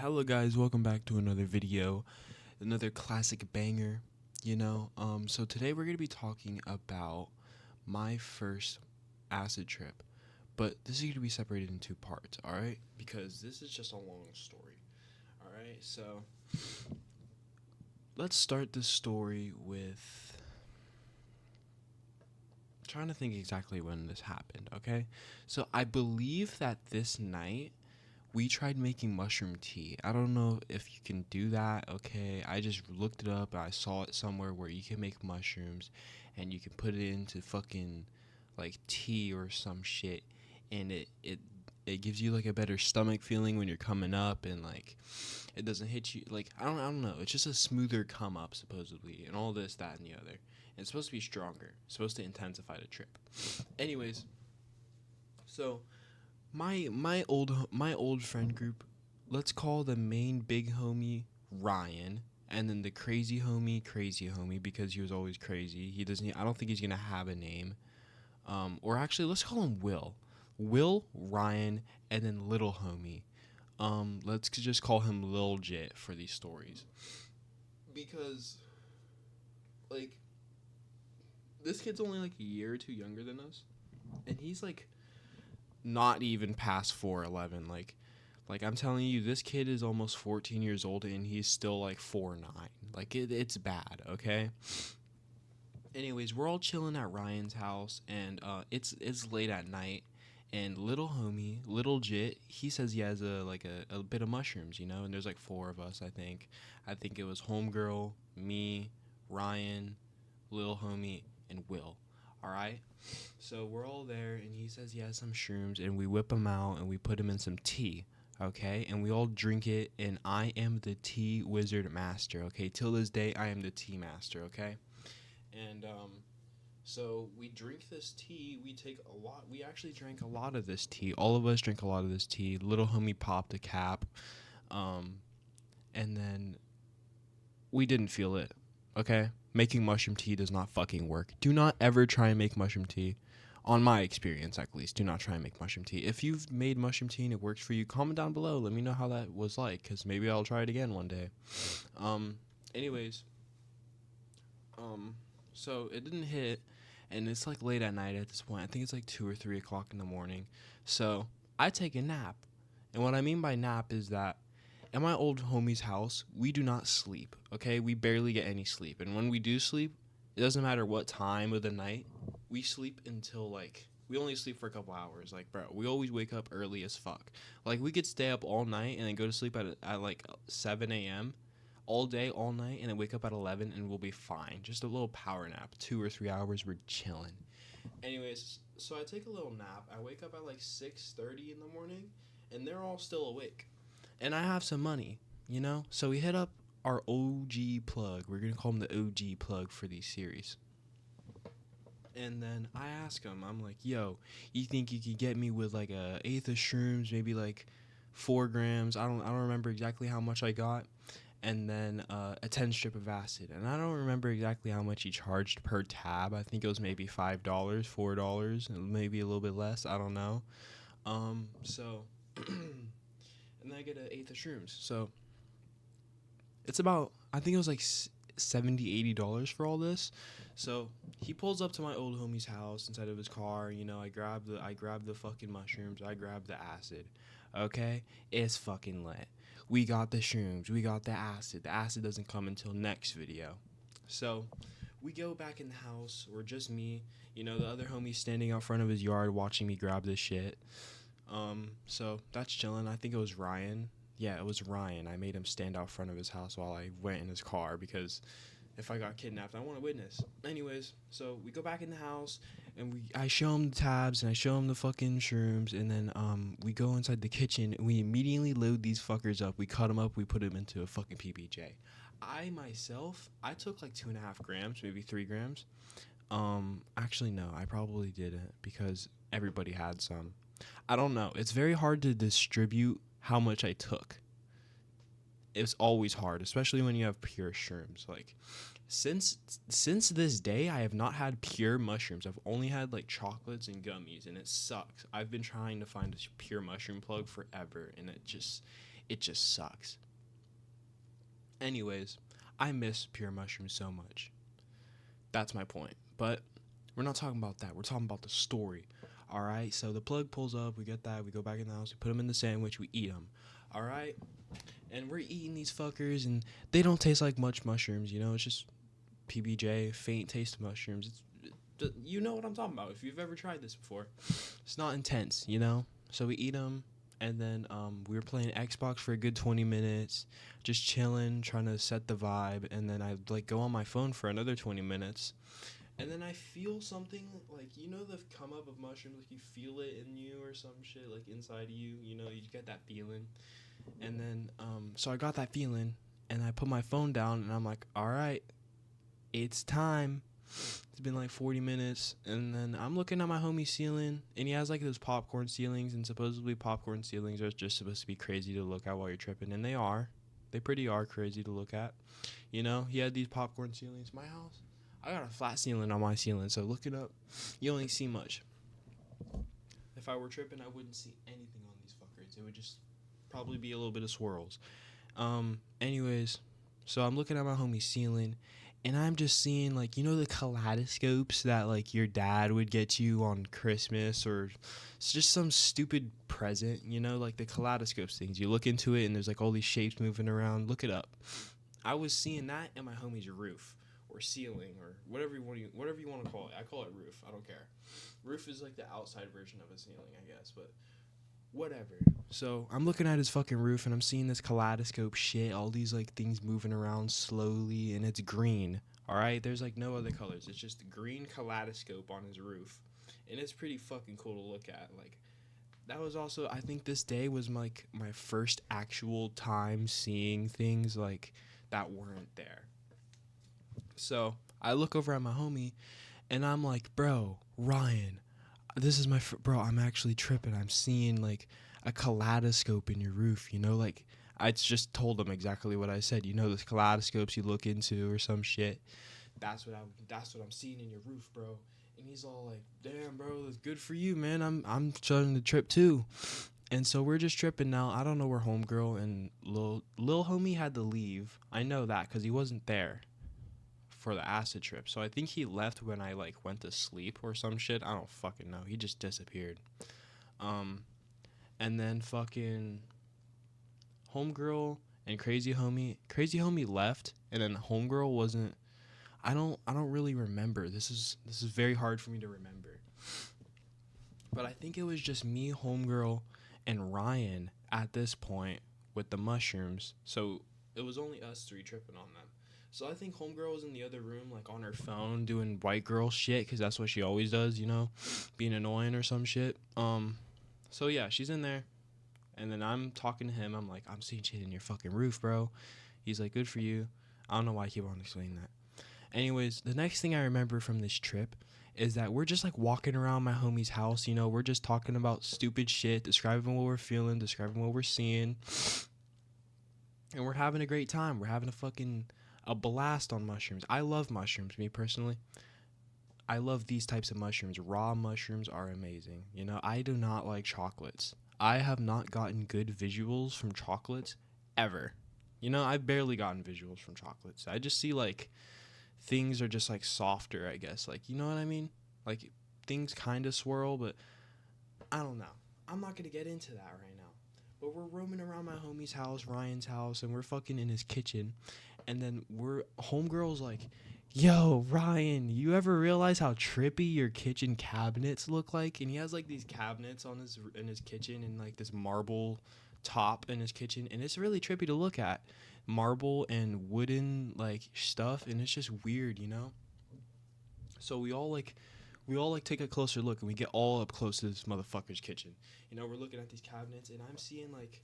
Hello guys, welcome back to another video, another classic banger, so today we're going to be talking about my first acid trip, but this is going to be separated in two parts, alright? Because this is just a long story, alright? So, let's start the story with trying to think exactly when this happened, okay? So, I believe that this night we tried making mushroom tea. I don't know if you can do that, okay? I just looked it up and I saw it somewhere where you can make mushrooms and you can put it into fucking like tea or some shit and it gives you like a better stomach feeling when you're coming up and like it doesn't hit you like I don't know. It's just a smoother come up supposedly and all this, that and the other. And it's supposed to be stronger. It's supposed to intensify the trip. Anyways, so my old friend group, let's call the main big homie Ryan, and then the crazy homie because he was always crazy. He doesn't. I don't think he's gonna have a name. Or actually, let's call him Will, Ryan, and then little homie. Let's just call him Lil Jit for these stories because like this kid's only like a year or two younger than us, and he's like not even past 4'11". Like I'm telling you, this kid is almost 14 years old and he's still like 4'9". Like it's bad, okay? Anyways, we're all chilling at Ryan's house and it's late at night and little homie, little Jit, he says he has a bit of mushrooms, and there's like four of us, I think. I think it was homegirl, me, Ryan, little homie, and Will. All right? So we're all there, and he says he has some shrooms, and we whip them out, and we put them in some tea, okay? And we all drink it, and I am the tea wizard master, okay? Till this day, I am the tea master, okay? And so we drink this tea. We take a lot. We actually drank a lot of this tea. All of us drink a lot of this tea. Little homie popped a cap, um, and then we didn't feel it, okay? Making mushroom tea does not fucking work. Do not ever try and make mushroom tea. On my experience, at least, do not try and make mushroom tea. If you've made mushroom tea and it works for you, comment down below. Let me know how that was like, because maybe I'll try it again one day. Um, anyways, um, so it didn't hit, and it's like late at night at this point. I think it's like 2 or 3 o'clock in the morning. So I take a nap. And what I mean by nap is that at my old homie's house, we do not sleep, okay? We barely get any sleep. And when we do sleep, it doesn't matter what time of the night, we sleep until like, we only sleep for a couple hours. Like, bro, we always wake up early as fuck. Like, we could stay up all night and then go to sleep at like 7 a.m. all day, all night, and then wake up at 11 and we'll be fine. Just a little power nap. 2 or 3 hours, we're chilling. Anyways, so I take a little nap. I wake up at like 6:30 in the morning, and they're all still awake and I have some money, So we hit up our OG plug. We're gonna call him the OG plug for these series. And then I ask him, I'm like, "Yo, you think you could get me with like a eighth of shrooms, maybe like 4 grams? I don't remember exactly how much I got, and then a 10 strip of acid. And I don't remember exactly how much he charged per tab. I think it was maybe $5, $4, maybe a little bit less. I don't know. So and then I get an eighth of shrooms. So it's about, I think it was like $70, $80 for all this. So he pulls up to my old homie's house inside of his car. I grab the fucking mushrooms. I grab the acid. Okay, it's fucking lit. We got the shrooms. We got the acid. The acid doesn't come until next video. So we go back in the house, or just me. The other homie standing out front of his yard watching me grab this shit. So that's chilling. I think it was Ryan. Yeah, it was Ryan. I made him stand out front of his house while I went in his car because if I got kidnapped, I want to witness. Anyways, so we go back in the house and I show him the tabs and I show him the fucking shrooms, and then we go inside the kitchen and we immediately load these fuckers up. We cut them up. We put them into a fucking PBJ. I took like 2.5 grams, maybe 3 grams. Actually no, I probably didn't because everybody had some. I don't know. It's very hard to distribute how much I took. It's always hard, especially when you have pure shrooms. Like since this day, I have not had pure mushrooms. I've only had like chocolates and gummies, and it sucks. I've been trying to find a pure mushroom plug forever, and It just sucks. Anyways, I miss pure mushrooms so much. That's my point. But we're not talking about that. We're talking about the story. All right. So the plug pulls up. We get that. We go back in the house. We put them in the sandwich. We eat them. All right. And we're eating these fuckers, and they don't taste like much mushrooms. You know, it's just PBJ, faint taste of mushrooms. You know what I'm talking about if you've ever tried this before. It's not intense, you know? So we eat them, and then we were playing Xbox for a good 20 minutes, just chilling, trying to set the vibe, and then I'd like go on my phone for another 20 minutes. And then I feel something, like, you know the come up of mushrooms, like you feel it in you or some shit, like inside of you, you know, you get that feeling. And then, so I got that feeling, and I put my phone down, and I'm like, all right, it's time. It's been like 40 minutes, and then I'm looking at my homie's ceiling, and he has like those popcorn ceilings, and supposedly popcorn ceilings are just supposed to be crazy to look at while you're tripping, and they are. They pretty are crazy to look at. You know, he had these popcorn ceilings. My house, I got a flat ceiling on my ceiling, so looking up, you only see much. If I were tripping, I wouldn't see anything on these fuckers. It would just probably be a little bit of swirls. Anyways, so I'm looking at my homie's ceiling, and I'm just seeing, like, you know the kaleidoscopes that, like, your dad would get you on Christmas, or it's just some stupid present, you know, like the kaleidoscopes things. You look into it, and there's, like, all these shapes moving around. Look it up. I was seeing that in my homie's roof, or ceiling, or whatever you want to call it. I call it roof. I don't care. Roof is, like, the outside version of a ceiling, I guess, but whatever. So I'm looking at his fucking roof, and I'm seeing this kaleidoscope shit, all these like things moving around slowly, and it's green. All right, there's like no other colors. It's just a green kaleidoscope on his roof, and it's pretty fucking cool to look at. Like, that was also, I think this day was like my first actual time seeing things like that weren't there. So I look over at my homie, and I'm like, bro, Ryan, this is my bro, I'm actually tripping. I'm seeing like a kaleidoscope in your roof, you know, like I just told him exactly what I said. You know, those kaleidoscopes you look into or some shit. That's what I'm seeing in your roof, bro. And he's all like, damn, bro, that's good for you, man. I'm starting to trip too. And so we're just tripping now. I don't know where homegirl and Lil homie had to leave. I know that because he wasn't there for the acid trip. So I think he left when I like went to sleep or some shit. I don't fucking know. He just disappeared. And then fucking homegirl and crazy homie left, and then homegirl wasn't. I don't really remember. This is very hard for me to remember. But I think it was just me, homegirl, and Ryan at this point with the mushrooms. So it was only us three tripping on them. So I think homegirl was in the other room, like on her phone, doing white girl shit, because that's what she always does, you know, being annoying or some shit. So yeah, she's in there, and then I'm talking to him. I'm like, I'm seeing shit in your fucking roof, bro. He's like, good for you. I don't know why I keep on explaining that. Anyways, the next thing I remember from this trip is that we're just like walking around my homie's house, you know, we're just talking about stupid shit, describing what we're feeling, describing what we're seeing, and we're having a great time. We're having a blast on mushrooms. I love mushrooms, me personally. I love these types of mushrooms. Raw mushrooms are amazing. You know, I do not like chocolates. I have not gotten good visuals from chocolates ever. You know, I've barely gotten visuals from chocolates. I just see like things are just like softer, I guess. Like, you know what I mean? Like, things kind of swirl, but I don't know. I'm not going to get into that right now. But we're roaming around my homie's house, Ryan's house, and we're fucking in his kitchen. And then homegirl's like, yo, Ryan, you ever realize how trippy your kitchen cabinets look like? And he has like these cabinets in his kitchen, and like this marble top in his kitchen, and it's really trippy to look at. Marble and wooden like stuff, and it's just weird, you know? So we all take a closer look, and we get all up close to this motherfucker's kitchen. You know, we're looking at these cabinets, and I'm seeing like,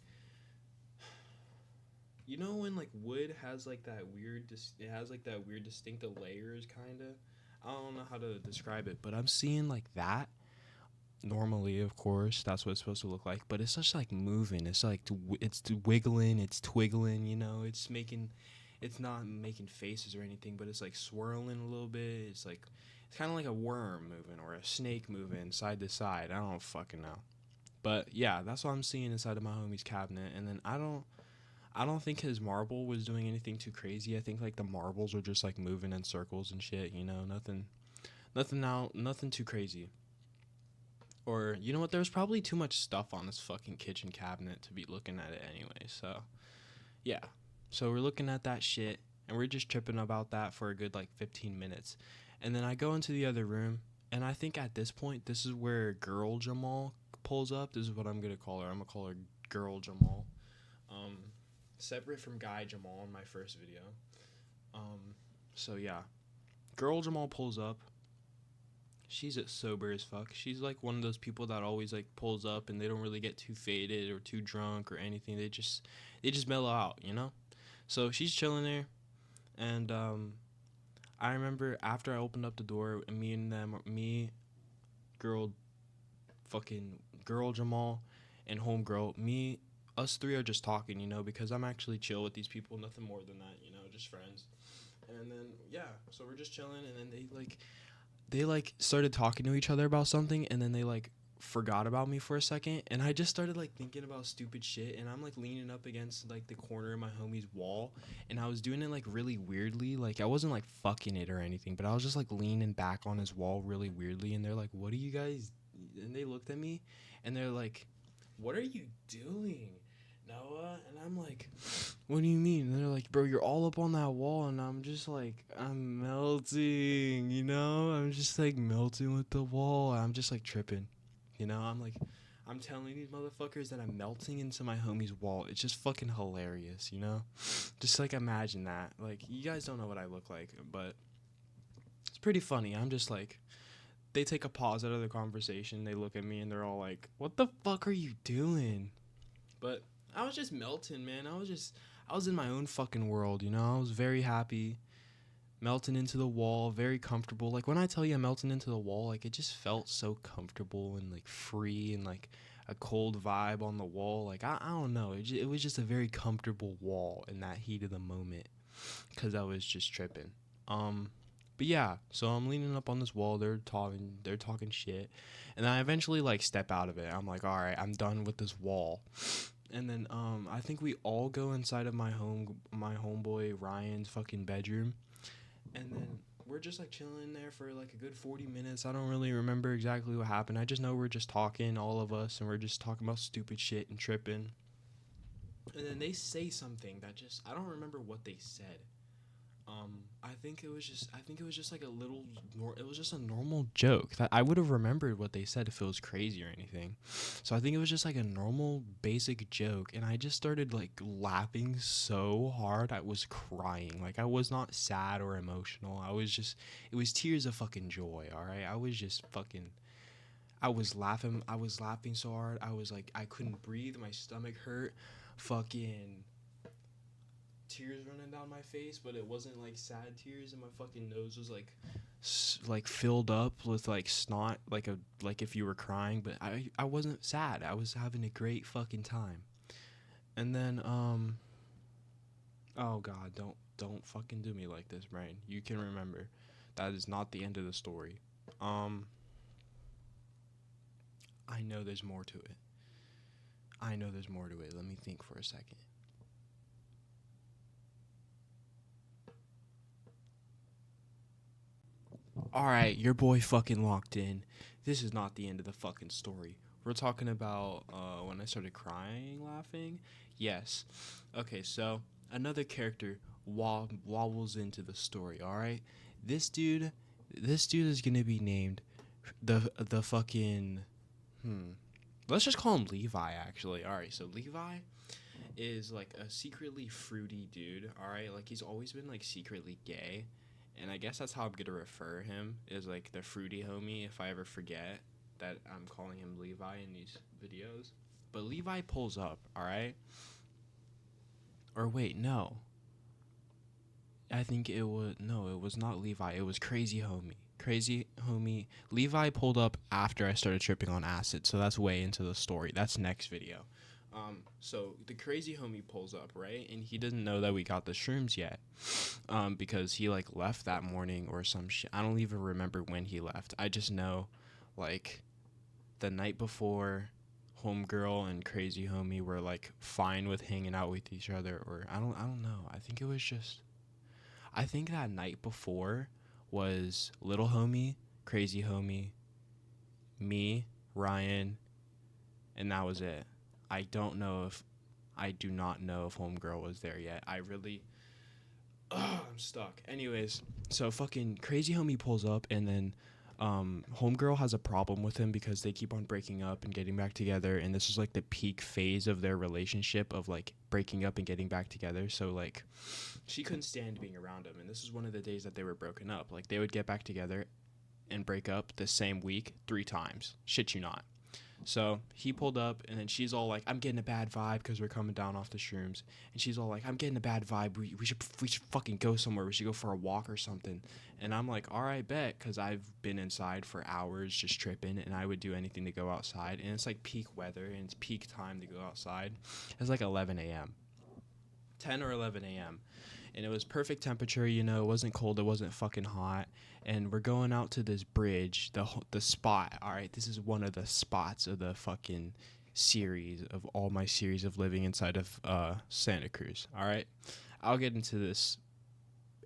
you know, when like wood has like that weird, it has like that weird distinctive layers, kind of. I don't know how to describe it, but I'm seeing like that. Normally, of course, that's what it's supposed to look like, but it's just like moving. It's like it's wiggling, it's twiggling. You know, it's not making faces or anything, but it's like swirling a little bit. It's kind of like a worm moving or a snake moving side to side. I don't fucking know. But yeah, that's what I'm seeing inside of my homie's cabinet. And then I don't think his marble was doing anything too crazy. I think like the marbles were just like moving in circles and shit, you know, nothing too crazy. Or you know what, there was probably too much stuff on this fucking kitchen cabinet to be looking at it anyway. So yeah. So we're looking at that shit and we're just tripping about that for a good like 15 minutes. And then I go into the other room and I think at this point this is where girl Jamal pulls up. This is what I'm gonna call her. I'm gonna call her girl Jamal. Um Separate from guy Jamal in my first video. So yeah. Girl Jamal pulls up. She's sober as fuck. She's like one of those people that always like pulls up and they don't really get too faded or too drunk or anything. They just mellow out, you know? So she's chilling there and I remember after I opened up the door, me, girl, fucking girl Jamal, and homegirl, us three are just talking, you know, because I'm actually chill with these people, nothing more than that, you know, just friends. And then yeah, so we're just chilling, and then they started talking to each other about something, and then they like forgot about me for a second, and I just started like thinking about stupid shit, and I'm like leaning up against like the corner of my homie's wall, and I was doing it like really weirdly, like I wasn't like fucking it or anything, but I was just like leaning back on his wall really weirdly, and they're like, what are you guys, and they looked at me and they're like, what are you doing, Noah? And I'm like, what do you mean? And they're like, bro, you're all up on that wall. And I'm just like, I'm melting, you know? I'm just like melting with the wall. I'm just like tripping, you know? I'm telling these motherfuckers that I'm melting into my homie's wall. It's just fucking hilarious, you know? Just like imagine that. Like, you guys don't know what I look like, but it's pretty funny. I'm just like, they take a pause out of the conversation. They look at me and they're all like, what the fuck are you doing? But I was just melting, man. I was in my own fucking world, you know? I was very happy, melting into the wall, very comfortable. Like, when I tell you I'm melting into the wall, like, it just felt so comfortable and, like, free and, like, a cold vibe on the wall. Like, I don't know. It was just a very comfortable wall in that heat of the moment because I was just tripping. But yeah, so I'm leaning up on this wall. They're talking shit. And then I eventually, like, step out of it. I'm like, all right, I'm done with this wall. And then I think we all go inside of my homeboy Ryan's fucking bedroom, and then we're just like chilling there for like a good 40 minutes. I don't really remember exactly what happened. I just know we're just talking, all of us, and we're just talking about stupid shit and tripping. And then they say something that just, I don't remember what they said. I think it was just like it was just a normal joke that I would have remembered what they said if it was crazy or anything. So I think it was just like a normal basic joke, and I just started like laughing so hard I was crying. Like, I was not sad or emotional. It was tears of fucking joy, all right? I was laughing so hard. I was like, I couldn't breathe. My stomach hurt. Fucking tears running down my face, but it wasn't like sad tears, and my fucking nose was like like filled up with like snot, like if you were crying, but I wasn't sad. I was having a great fucking time. And then oh god, don't fucking do me like this, Brian. You can remember that is not the end of the story. Um I know there's more to it. Let me think for a second. Alright, your boy fucking locked in. This is not the end of the fucking story. We're talking about when I started crying, laughing. Yes. Okay, so another character wobbles into the story, alright? This dude this dude is gonna be named the fucking let's just call him Levi, actually. Alright, so Levi is like a secretly fruity dude, alright? Like, he's always been like secretly gay. And I guess that's how I'm gonna refer him, is like the fruity homie, if I ever forget that I'm calling him Levi in these videos. But Levi pulls up, alright? Or wait, no. I think it was, no, it was not Levi, it was Crazy Homie. Crazy Homie. Levi pulled up after I started tripping on acid, so that's way into the story. That's next video. So the Crazy Homie pulls up, right? And he doesn't know that we got the shrooms yet. Because he like left that morning or some shit. I don't even remember when he left. I just know, like, the night before homegirl and crazy homie were like fine with hanging out with each other, or I don't know. I think it was just, I think that night before was little homie, crazy homie, me, Ryan, and that was it. I don't know if I do not know if homegirl was there yet. I really I'm stuck. Anyways, so fucking crazy homie pulls up, and then homegirl has a problem with him because they keep on breaking up and getting back together, and this is like the peak phase of their relationship of like breaking up and getting back together. So like she couldn't stand being around him, and this is one of the days that they were broken up. Like they would get back together and break up the same week 3 times. Shit you not. So he pulled up, and then she's all like, "I'm getting a bad vibe because we're coming down off the shrooms." And she's all like, "I'm getting a bad vibe. We should fucking go somewhere. We should go for a walk or something." And I'm like, "All right, bet," because I've been inside for hours just tripping, and I would do anything to go outside. And it's like peak weather, and it's peak time to go outside. It's like 11 a.m., 10 or 11 a.m. And it was perfect temperature, you know. It wasn't cold, it wasn't fucking hot. And we're going out to this bridge, the spot. All right, this is one of the spots of the fucking series of all my series of living inside of Santa Cruz. All right, I'll get into this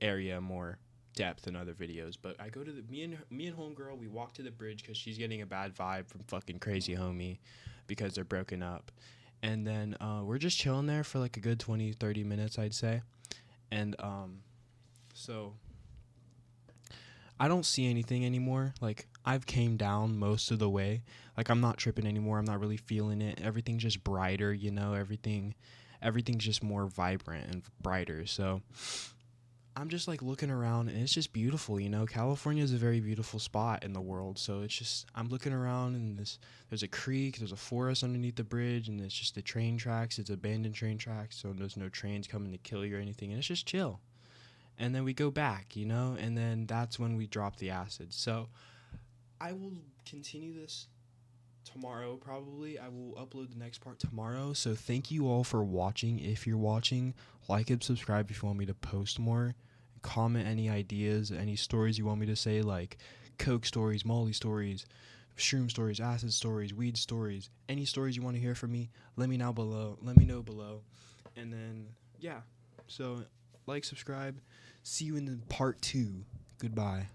area more depth in other videos, but I go to me and homegirl, we walk to the bridge because she's getting a bad vibe from fucking crazy homie because they're broken up. And then we're just chilling there for like a good 20-30 minutes, I'd say. And so I don't see anything anymore. Like I've came down most of the way. Like I'm not tripping anymore. I'm not really feeling it. Everything's just brighter, you know. Everything's just more vibrant and brighter. So I'm just like looking around, and it's just beautiful, you know. California is a very beautiful spot in the world. So it's just, I'm looking around, and there's a creek, there's a forest underneath the bridge, and it's just the train tracks. It's abandoned train tracks, so there's no trains coming to kill you or anything, and it's just chill. And then we go back, you know, and then that's when we drop the acid. So I will continue this tomorrow. Probably I will upload the next part tomorrow. So thank you all for watching. If you're watching, like and subscribe if you want me to post more. Comment any ideas, any stories you want me to say, like coke stories, molly stories, shroom stories, acid stories, weed stories, any stories you want to hear from me. Let me know below. And then yeah, so like, subscribe. See you in the part 2. Goodbye.